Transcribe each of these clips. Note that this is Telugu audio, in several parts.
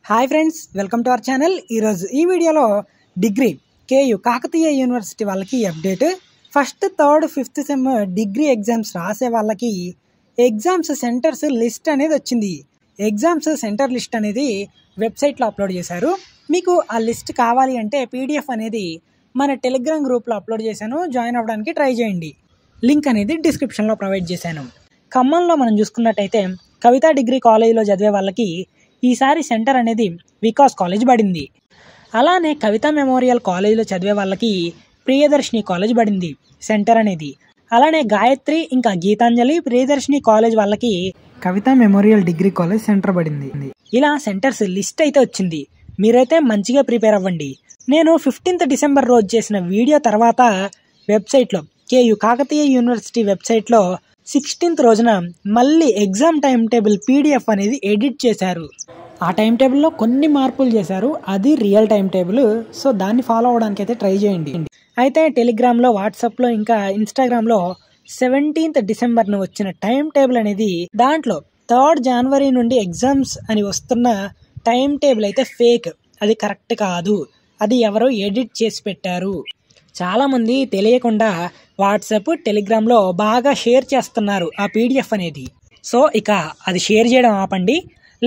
Hi friends, welcome to our channel. ఈరోజు ఈ వీడియోలో డిగ్రీ కేయు కాకతీయ యూనివర్సిటీ వాళ్ళకి update. First, third, fifth sem degree exams రాసే వాళ్ళకి ఎగ్జామ్స్ సెంటర్స్ లిస్ట్ అనేది వచ్చింది. ఎగ్జామ్స్ సెంటర్ లిస్ట్ అనేది వెబ్సైట్లో అప్లోడ్ చేశారు. మీకు ఆ లిస్ట్ కావాలి అంటే పీడిఎఫ్ అనేది మన టెలిగ్రామ్ గ్రూప్లో అప్లోడ్ చేశాను. జాయిన్ అవ్వడానికి ట్రై చేయండి. లింక్ అనేది డిస్క్రిప్షన్లో ప్రొవైడ్ చేశాను. ఖమ్మంలో మనం చూసుకున్నట్టయితే కవితా డిగ్రీ కాలేజీలో చదివే వాళ్ళకి ఈసారి సెంటర్ అనేది వికాస్ కాలేజ్ పడింది. అలానే కవితా మెమోరియల్ కాలేజీలో చదివే వాళ్ళకి ప్రియదర్శిని కాలేజ్ పడింది సెంటర్ అనేది. అలానే గాయత్రి ఇంకా గీతాంజలి ప్రియదర్శిని కాలేజ్ వాళ్ళకి కవితా మెమోరియల్ డిగ్రీ కాలేజ్ సెంటర్ పడింది. ఇలా సెంటర్స్ లిస్ట్ అయితే వచ్చింది. మీరైతే మంచిగా ప్రిపేర్ అవ్వండి. నేను 15th డిసెంబర్ రోజు చేసిన వీడియో తర్వాత వెబ్సైట్లో కేయు కాకతీయ యూనివర్సిటీ వెబ్సైట్లో 16th రోజున మళ్ళీ ఎగ్జామ్ టైం టేబుల్ పీడిఎఫ్ అనేది ఎడిట్ చేశారు. ఆ టైం టేబుల్లో కొన్ని మార్పులు చేశారు. అది రియల్ టైం టేబుల్. సో దాన్ని ఫాలో అవ్వడానికి అయితే ట్రై చేయండి. అయితే టెలిగ్రామ్లో, వాట్సాప్లో ఇంకా ఇన్స్టాగ్రామ్లో 17th డిసెంబర్ను వచ్చిన టైం టేబుల్ అనేది దాంట్లో 3rd జనవరి నుండి ఎగ్జామ్స్ అని వస్తున్న టైం టేబుల్ అయితే ఫేక్. అది కరెక్ట్ కాదు. అది ఎవరో ఎడిట్ చేసి పెట్టారు. చాలామంది తెలియకుండా వాట్సాప్, టెలిగ్రామ్లో బాగా షేర్ చేస్తున్నారు ఆ పీడిఎఫ్ అనేది. సో ఇక అది షేర్ చేయడం ఆపండి,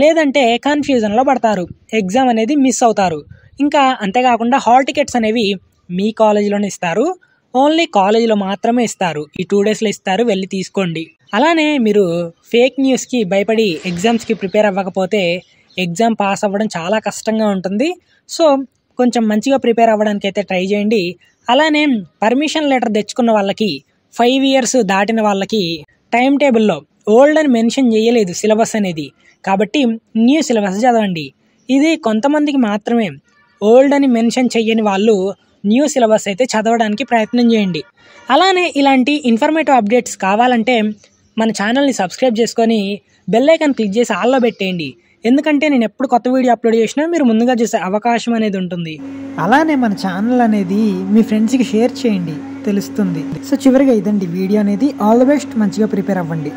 లేదంటే కన్ఫ్యూజన్లో పడతారు, ఎగ్జామ్ అనేది మిస్ అవుతారు. ఇంకా అంతేకాకుండా హాల్ టికెట్స్ అనేవి మీ కాలేజీలోనే ఇస్తారు. ఓన్లీ కాలేజీలో మాత్రమే ఇస్తారు. ఈ 2 డేస్లో ఇస్తారు, వెళ్ళి తీసుకోండి. అలానే మీరు ఫేక్ న్యూస్కి భయపడి ఎగ్జామ్స్కి ప్రిపేర్ అవ్వకపోతే ఎగ్జామ్ పాస్ అవ్వడం చాలా కష్టంగా ఉంటుంది. సో కొంచెం మంచిగా ప్రిపేర్ అవ్వడానికి అయితే ట్రై చేయండి. అలానే పర్మిషన్ లెటర్ తెచ్చుకున్న వాళ్ళకి 5 years దాటిన వాళ్ళకి టైం టేబుల్లో ఓల్డ్ అని మెన్షన్ చేయలేదు సిలబస్ అనేది. కాబట్టి న్యూ సిలబస్ చదవండి. ఇది కొంతమందికి మాత్రమే. ఓల్డ్ అని మెన్షన్ చెయ్యని వాళ్ళు న్యూ సిలబస్ అయితే చదవడానికి ప్రయత్నం చేయండి. అలానే ఇలాంటి ఇన్ఫర్మేటివ్ అప్డేట్స్ కావాలంటే మన ఛానల్ని సబ్స్క్రైబ్ చేసుకొని బెల్ ఐకాన్ క్లిక్ చేసి ఆల్లో పెట్టేయండి. ఎందుకంటే నేను ఎప్పుడు కొత్త వీడియో అప్లోడ్ చేసినా మీరు ముందుగా చూసే అవకాశం అనేది ఉంటుంది. అలానే మన ఛానల్ అనేది మీ ఫ్రెండ్స్కి షేర్ చేయండి, తెలుస్తుంది. సో చివరిగా ఇదండి వీడియో అనేది. ఆల్ ది బెస్ట్, మంచిగా ప్రిపేర్ అవ్వండి.